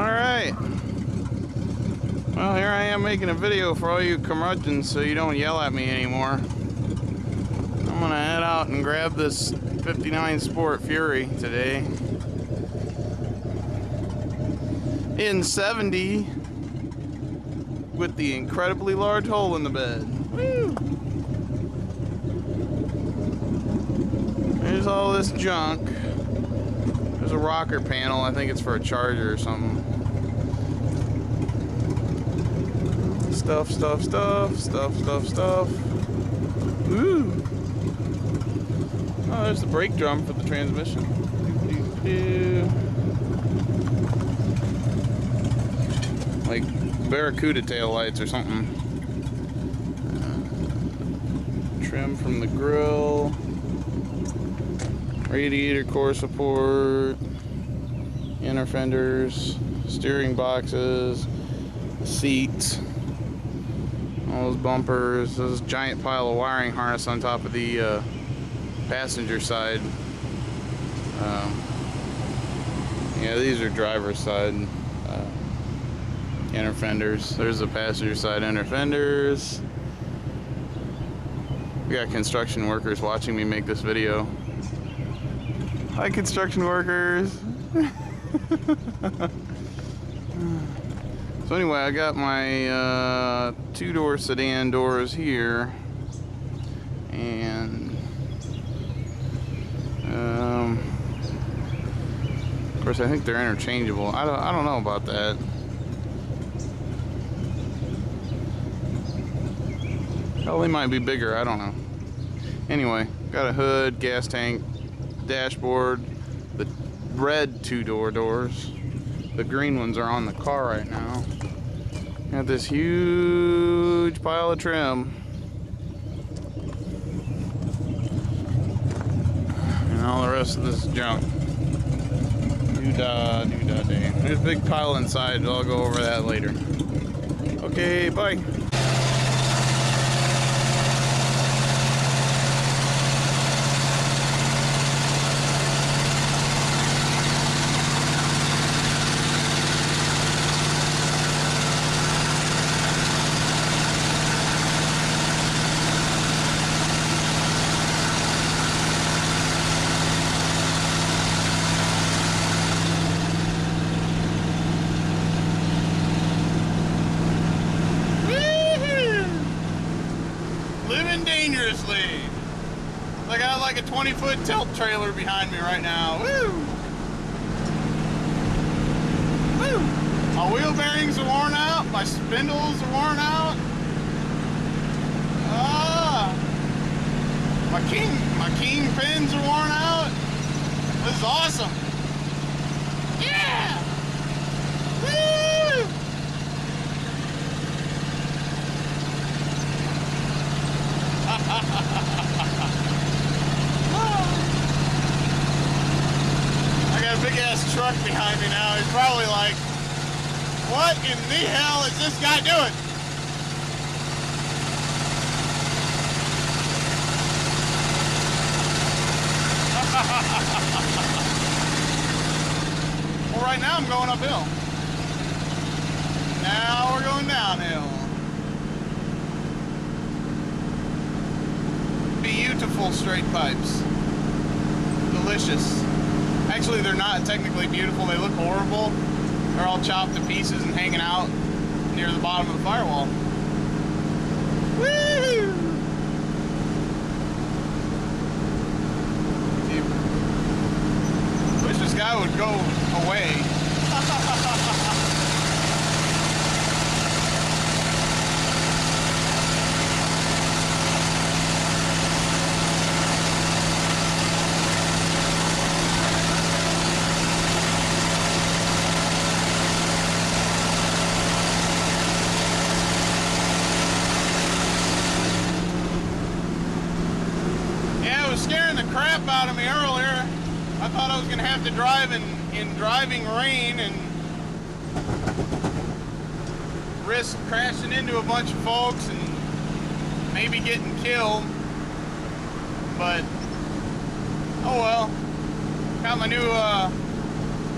Alright. Well, here I am making a video for all you curmudgeons so you don't yell at me anymore. I'm gonna head out and grab this 59 Sport Fury today. In 70 with the incredibly large hole in the bed. Woo! There's all this junk. There's a rocker panel. I think it's for a charger or something. Stuff. Woo! Oh, there's the brake drum for the transmission. Like Barracuda tail lights or something. Trim from the grill. Radiator core support. Inner fenders. Steering boxes. Seats. All those bumpers. This giant pile of wiring harness on top of the passenger side. Yeah, these are driver's side inner fenders. There's the passenger side inner fenders. We got construction workers watching me make this video. Hi, construction workers. So anyway, I got my two-door sedan doors here, and of course I think they're interchangeable. I don't know about that. Well, they might be bigger, I don't know. Anyway, got a hood, gas tank, dashboard, the red two-door doors. The green ones are on the car right now. Got this huge pile of trim. And all the rest of this junk. Doo-dah, doo-dah-day. There's a big pile inside, I'll go over that later. Okay, bye. Dangerously. I got like a 20-foot tilt trailer behind me right now. Woo! Woo! My wheel bearings are worn out. My spindles are worn out. My king pins are worn out. This is awesome. Yeah! Woo! I got a big ass truck behind me now. He's probably like, what in the hell is this guy doing? Well, right now I'm going uphill. Now we're going downhill. Beautiful straight pipes. Delicious. Actually, they're not technically beautiful. They look horrible. They're all chopped to pieces and hanging out near the bottom of the firewall. Woo! Wish this guy would go away. Scaring the crap out of me earlier. I thought I was going to have to drive in driving rain and risk crashing into a bunch of folks and maybe getting killed. But oh well. Got my new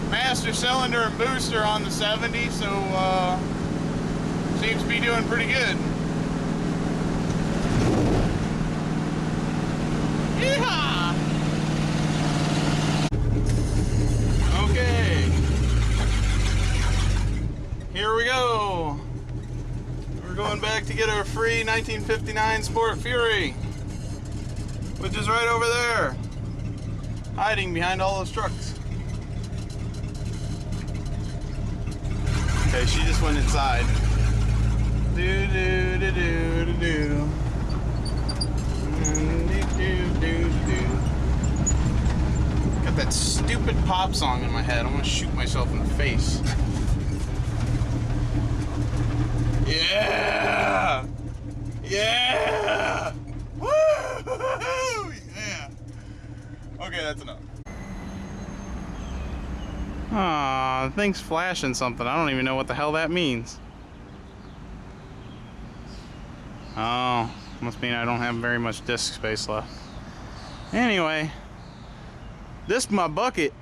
master cylinder and booster on the 70, so seems to be doing pretty good. Yeehaw! Okay, here we go. We're going back to get our free 1959 Sport Fury, which is right over there, hiding behind all those trucks. Okay, she just went inside. Do do do do do do. Got that stupid pop song in my head. I'm gonna shoot myself in the face. Yeah! Yeah! Woo! Yeah! Okay, that's enough. Aw, the thing's flashing something. I don't even know what the hell that means. Oh, must mean I don't have very much disk space left. Anyway, this is my bucket.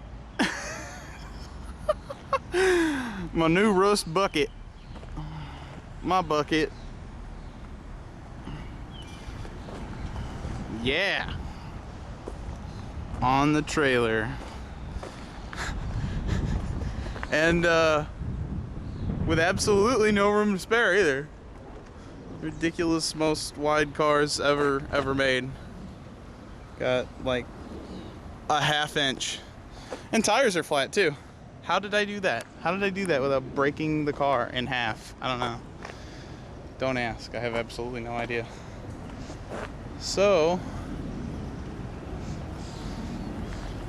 My new rust bucket. My bucket. Yeah. On the trailer. And with absolutely no room to spare either. Ridiculous, most wide cars ever made. Got like a ½ inch. And tires are flat too. How did I do that? How did I do that without breaking the car in half? I don't know. Don't ask. I have absolutely no idea. So,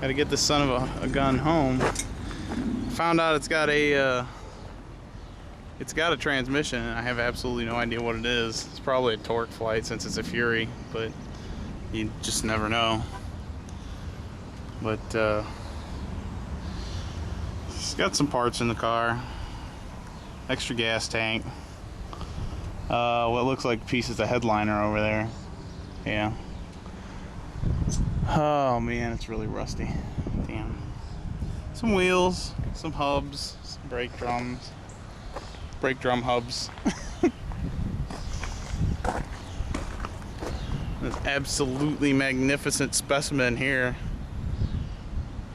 gotta get this son of a gun home. Found out it's got a transmission, and I have absolutely no idea what it is. It's probably a torque flight since it's a Fury, but you just never know. But it's got some parts in the car, extra gas tank, what looks like pieces of headliner over there. Yeah. Oh man, it's really rusty. Damn. Some wheels, some hubs, some brake drums, brake drum hubs. This absolutely magnificent specimen here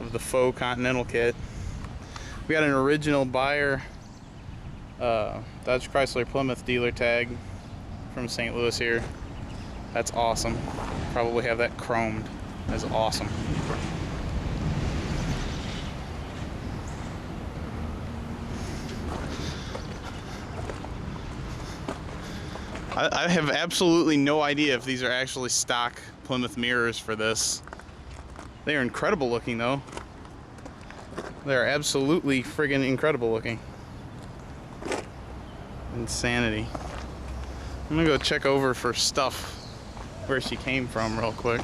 of the faux Continental kit. We got an original buyer Dodge Chrysler Plymouth dealer tag from St. Louis here. That's awesome. Probably have that chromed. That's awesome. I have absolutely no idea if these are actually stock Plymouth mirrors for this. They are incredible looking though. They are absolutely friggin' incredible looking. Insanity. I'm gonna go check over for stuff where she came from real quick.